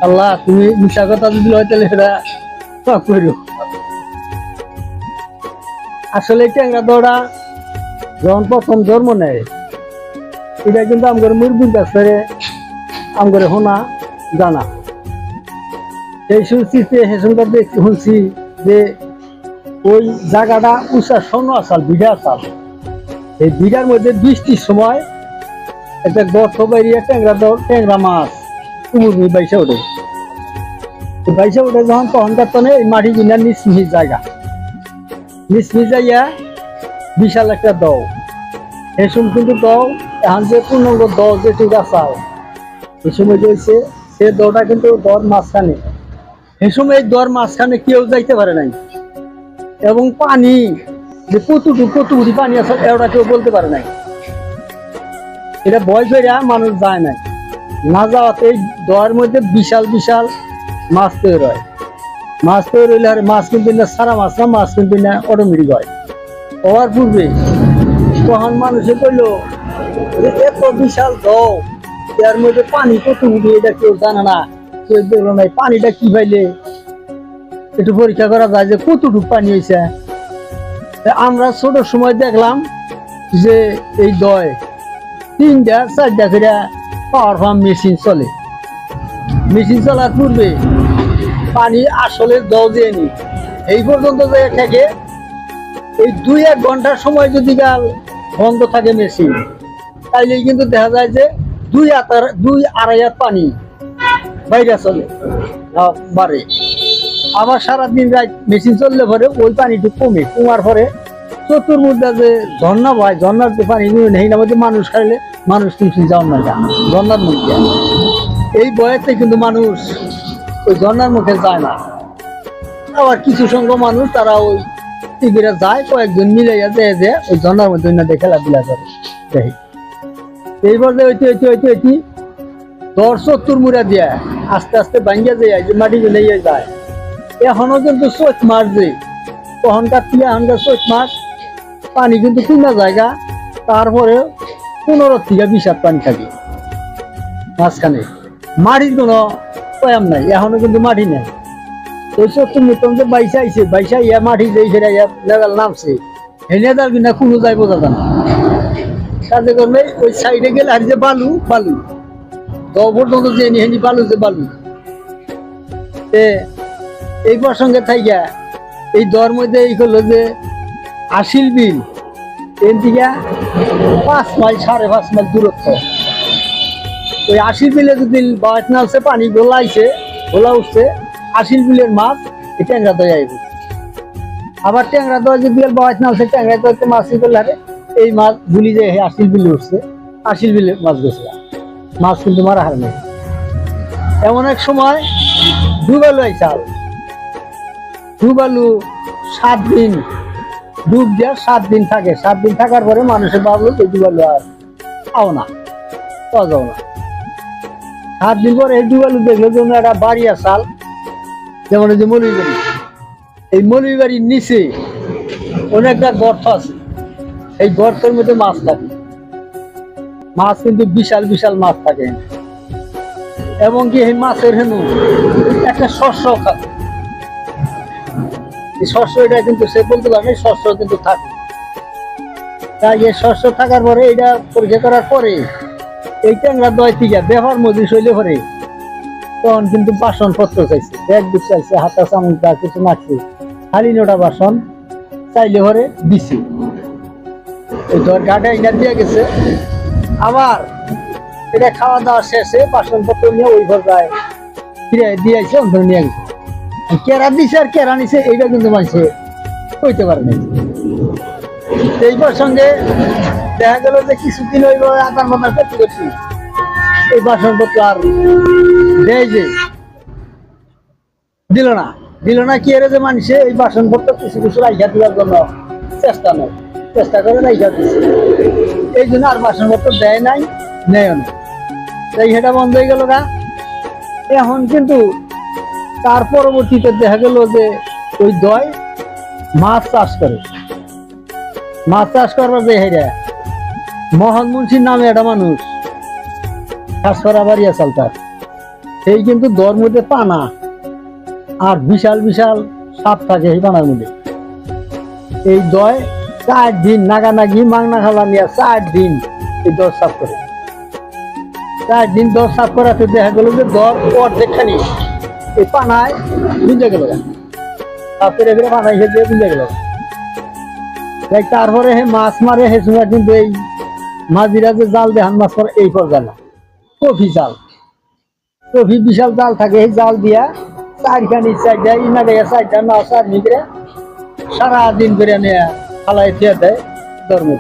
আল্লাহ তুমি মিশা কথা যদি হয় তাহলে সেটা সব করো। আসলে ট্যাংরা দৌড়া যখন প্রথম জন্ম নেয় এটা কিন্তু আমার মুরগির কাছে আমার শোনা জানা। সেই শুনছি হেসুনকার দেখছি শুনছি যে ওই জায়গাটা উষা শোনো আসাল বিঘা আসাল, এই বিঘার মধ্যে বৃষ্টির সময় একটা গর্ত বাইরিয়ে ট্যাংরা মাছ কুমুর বাইসা ওঠে। বাইসা উঠে যখন তখনকার তনে এই মাটি কিনা নিচমিচ জায়গা, নিচমিচ যাইয়া বিশাল একটা দৌ হেসুম কিন্তু দৌ এখন যে পূর্ণাঙ্গ দৌ যেটুকু আসাল এই সময় রয়েছে সে দৌটা কিন্তু দর মাঝখানে, এই সময় দর মাঝখানে কেউ যাইতে পারে নাই এবং পানি যে কতটুকু পানি আছে এটা কেউ বলতে পারে নাই। এটা ভয় ফেরা মানুষ যায় নাই, না যাওয়াতে এই দর মধ্যে বিশাল বিশাল মাছ তৈরি হয়। মাছ তৈরি হইলে আর মাছ কিন্তু না সারা মাছ না, মাছ কিন্তু না অটোমেটিক হয়। হওয়ার পূর্বে তখন মানুষে কইলো যে এত বিশাল দৌ এর মধ্যে পানি কতটুকু এটা কেউ জানে না, কেউ দেখলো নাই পানিটা কি পাইলে একটু পরীক্ষা করা যায় যে কতটুকু পানি হয়েছে। আমরা ছোট সময় দেখলাম যে এই দয় 3-4টা করে পাওয়ার পাম্প মেশিন চলে। মেশিন চলার পূর্বে পানি আসলে দৌ দিয়ে নি এই পর্যন্ত যে থাকে এই 2-1 ঘন্টার সময় যদি বন্ধ থাকে মেশিন তাইলে কিন্তু দেখা যায় যে 2-2.5 হাত পানি বাইরে চলে বাড়ে। আবার সারাদিন রাত মেশিন চললে পরে ওই পানিটু কমার পরে চতুর্মুদ্রা যে ঝর্ণা হয়, ঝর্ণার যে পানি নেই না মধ্যে মানুষ খাইলে মানুষ কিন্তু যাওয়ার না ঝর্ণার মুখে। এই বয়সে কিন্তু মানুষ ওই ঝর্ণার মুখে যায় না। আবার কিছু সংখ্যক মানুষ তারা ওই টিভিরা যায়, কয়েকজন মিলাইয়া দেয় যে ওই ঝর্ণার মধ্যে খেলাধুলা করে দেখি। এইবার যে ওইটি 10-70 মুড়া দিয়া আস্তে আস্তে ভাঙ্গিয়া যায় যে মাটি নিয়ে যায়। এখনো কিন্তু চৈত মাস যে তখনকার এখনকার চৈত মাস পানি কিন্তু কিনা জায়গা, তারপরে 15 থেকে 20 হাত পানি থাকে মাঝখানে। মাটির কোনো কয়াম নাই, এখনো কিন্তু মাটি নেই। ওই 70 মিটার যে বাইসা আইছে, বাইসা ইয়া মাটি যে ফেরা লেভেল নামছে এই নেদাল কিনা কোনো যাই বোঝা যায় না। কাজে করবে ওই সাইডে গেলে আর যে বালু বালু পর্যন্ত যে হেনি বালু যে বালু এই প্রসঙ্গে থাইয়া এই দর মধ্যে এই হলো যে আশিল বিল এর দিকে 5 মাইল 5.5 মাইল দূরত্ব। ওই আশিল বিলে যদি বাস নামছে পানি গোলা উঠছে আশিল বিলের মাছ এই ট্যাংরা দয় আইব। আবার ট্যাংরা দয় যদি বাস নামছে ট্যাংরা দয়তে মাছ করলে এই মাছ ভুলি যায় আশিল বিলে উঠছে, আশিল বিলে মাছ গেছে, মাছ কিন্তু মারা হার নেই। এমন এক সময় ডুবালু আইসাল, ডুবালু 7 দিন ডুব দিয়া 7 দিন থাকে। 7 দিন থাকার পরে মানুষের ভাবলো এই ডুবালু আর পাও না, পাওয়া যাও না। 7 দিন পরে এই ডুবালু দেখলো যে একটা বাড়ি আসাল, যেমন এই যে মৌলভীবাড়ি, এই মৌলভীবাড়ির নিচে অনেকটা গর্ত আছে। এই গর্তের মধ্যে মাছ থাকে, মাছ কিন্তু বিশাল বিশাল মাছ থাকে। এবং কি এই মাছের হেনু একটা শস্য খাতে, এই শস্য এটা কিন্তু সে বলতে পারে শস্য কিন্তু থাকে। তাই এই শস্য থাকার পরে এটা পরীক্ষা করার পরে এই ট্যাংরা দয় থেকে ব্যবহার মজুরি শৈলে পরে তখন কিন্তু বাসনপত্র চাইছে, ব্যাগ বুক চাইছে, হাতা চামচা কিছু মারছে, খালি নোটা বাসন চাইলে পরে দিছে। ওই দর গাড়ি ইনা দিয়ে গেছে। আবার এটা খাওয়া দাওয়া শেষে বাসনপত্র নিয়ে ওই ঘর যায় ফিরে দিয়ে আসছে, অন্তর নিয়ে গেছে। কেরা দিছে আর কেরা নিছে এইটা কিন্তু মানুষে কইতে পারে না। এই প্রসঙ্গে দেখা গেল যে কিছুদিন ওই আদার মাদার করতে করছি এই বাসনপত্র আর দেয় যে দিল না কি এর যে মানুষে এই বাসনপত্র কিছু কিছু রাইখা দেওয়ার জন্য চেষ্টা করে রাইখা দিচ্ছে। এই জন্য আর বাসনপত্র দেয় নাই, নেয় না, তাই সেটা বন্ধ হয়ে গেল গা। এখন কিন্তু তার পরবর্তীতে দেখা গেল যে ওই দয় মাছ চাষ করে, মাছ চাষ করবার যে হেরা মোহন মুন্সির নামে একটা মানুষ চাষ করা বাড়ি আসাল, তার সেই কিন্তু দর মধ্যে পানা আর বিশাল বিশাল সাপ থাকে এই পানার মধ্যে। এই দয় 4 দিন নাগানাগি মাংনা খালা নিয়ে 4 দিন এই দর সাফ করে। 4 দিন দর সাফ করাতে দেখা গেল যে দর অর্ধেকখানি এই পানায় বুঝে গেল, সাফ করে ফিরে পানায় খেতে বুঝে গেল। তারপরে হে মাছ মারে, হে সময় কিন্তু এই মাঝিরা যে জাল দেখান মাছ মারে এই পর্যায়ে না, কফি জাল, কফি বিশাল জাল থাকে, এই জাল দিয়া 4খানি 4টা ইনা দেয় 4টা না 4 মিনিটে সারাদিন করে নিয়ে ফালাই দিয়ে দেয় দরমে।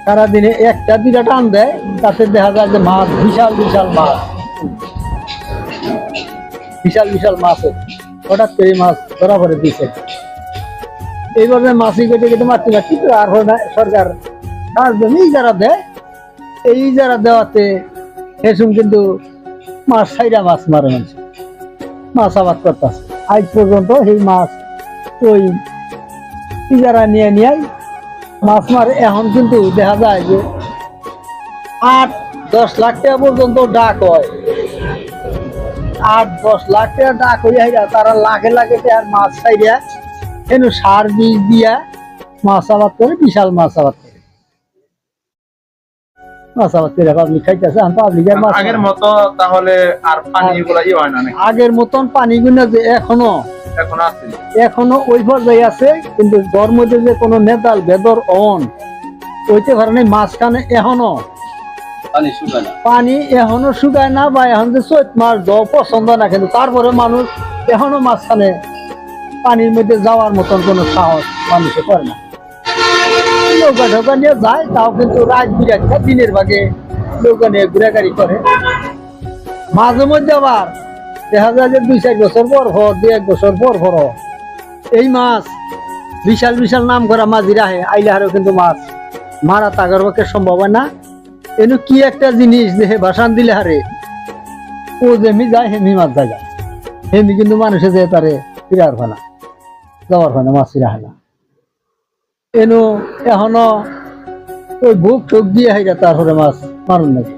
সারাদিনে 1টা 2টা টান দেয়, তাতে দেখা যায় যে মাছ বিশাল বিশাল মাছ, বিশাল বিশাল মাছ হঠাৎ করে মাছ ধরা পড়ে দিচ্ছে। এইভাবে মাছি কেটে কেটে মারতে পারছি। আর সরকার ইজারা দেয়, এই ইজারা দেওয়াতে হেসুম কিন্তু মাছ 4টা মাছ মারে, মানুষ মাছ আবাদ করতেছে আজ পর্যন্ত। এই মাছ ওই ইজারা নিয়ে নিয়ে মাছ মারে। এখন কিন্তু দেখা যায় যে 8-10 লাখ টাকা পর্যন্ত ডাক হয়, 8-10 লাখ টাকা ডাক হইয়া তারা লাখে লাখে টাকার মাছ ছাইড়া এনে সার বীজ দিয়া মাছ আবাদ করে, বিশাল মাছ আবাদ করে। মাছ আবাদ করে পাবলিক খাইতেছে। পাবলিকের মাছ আগের মতো তাহলে আর পানিগুলো হয় না, আগের মতন পানিগুলো যে এখনো আছে, এখনো ওই পর্যায়ে আছে, কিন্তু দর মধ্যে যে কোনো নেতাল বেদর অন ওইতে কারণে মাঝখানে এখনো পানি এখনো শুকায় না, বা এখন যে চৈত মাছ দেওয়া পছন্দ না, কিন্তু তারপরে মানুষ এখনো মাঝখানে পানির মধ্যে যাওয়ার মতন কোনো সাহস মানুষে করে না। নৌকা ঢৌকা নিয়ে যায়, তাও কিন্তু রাত বিরাটটা দিনের ভাগে নৌকা নিয়ে ঘুরাঘুরি করে। মাঝে মধ্যে আবার দেখা যায় যে 2-4 বছর পর 2-1 বছর পর এই মাছ বিশাল বিশাল নাম করা মাঝিরা আহে, আইলে হারও কিন্তু মাছ মারা তাগার পক্ষে সম্ভব হয় না। এনে কি একটা জিনিস দেহে ভাসান দিলে হারে ও যেমি যায় হেমি মাছ জায়গা, হেমি কিন্তু মানুষে যে তারে ফিরার ফানা যাওয়ার ফানা মাছ ফিরা হয় না। এনো এখনো ওই বুক ঠুক দিয়ে হাইরা তারপরে মাছ মারুন নাকি।